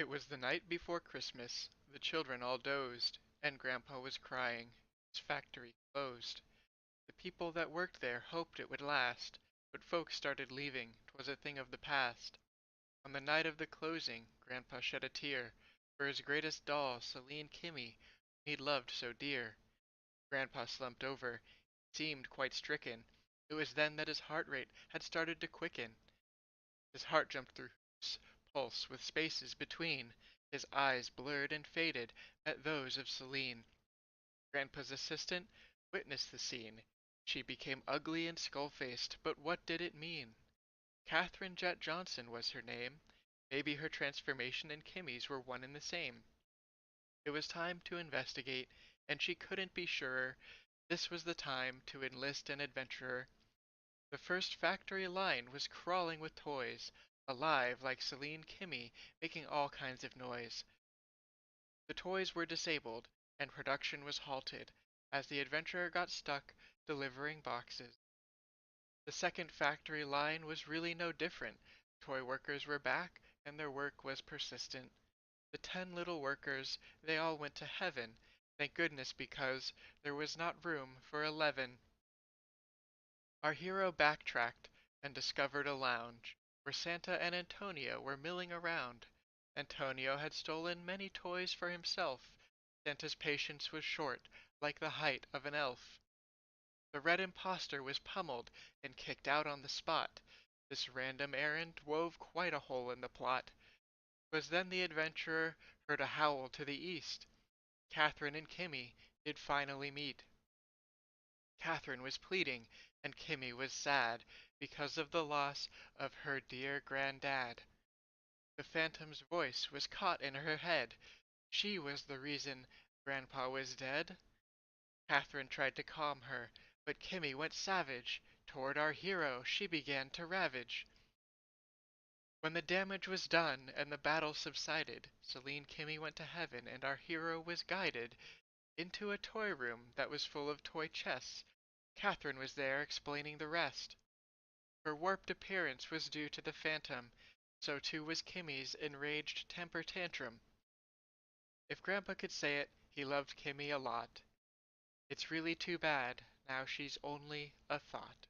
It was the night before Christmas. The children all dozed, and Grandpa was crying. His factory closed. The people that worked there hoped it would last, but folks started leaving. 'Twas a thing of the past. On the night of the closing, Grandpa shed a tear for his greatest doll, Celine Kimmy, whom he'd loved so dear. Grandpa slumped over. He seemed quite stricken. It was then that his heart rate had started to quicken. His heart jumped through his pulse with spaces between. His eyes blurred and faded at those of Celine. Grandpa's assistant witnessed the scene. She became ugly and skull-faced, but what did it mean? Catherine Jett Johnson was her name. Maybe her transformation and Kimmy's were one and the same. It was time to investigate, and she couldn't be surer. This was the time to enlist an adventurer. The first factory line was crawling with toys, alive like Celine Kimmy, making all kinds of noise. The toys were disabled, and production was halted, as the adventurer got stuck delivering boxes. The second factory line was really no different. Toy workers were back, and their work was persistent. The 10 little workers, they all went to heaven, thank goodness, because there was not room for 11. Our hero backtracked and discovered a lounge where Santa and Antonio were milling around. Antonio had stolen many toys for himself. Santa's patience was short, like the height of an elf. The red impostor was pummeled and kicked out on the spot. This random errand wove quite a hole in the plot. 'Twas then the adventurer heard a howl to the east. Catherine and Kimmy did finally meet. Catherine was pleading, and Kimmy was sad, because of the loss of her dear granddad. The phantom's voice was caught in her head. She was the reason Grandpa was dead. Catherine tried to calm her, but Kimmy went savage. Toward our hero she began to ravage. When the damage was done and the battle subsided, Celine Kimmy went to heaven, and our hero was guided into a toy room that was full of toy chests. Catherine was there explaining the rest. Her warped appearance was due to the phantom, so too was Kimmy's enraged temper tantrum. If Grandpa could say it, he loved Kimmy a lot. It's really too bad, now she's only a thought.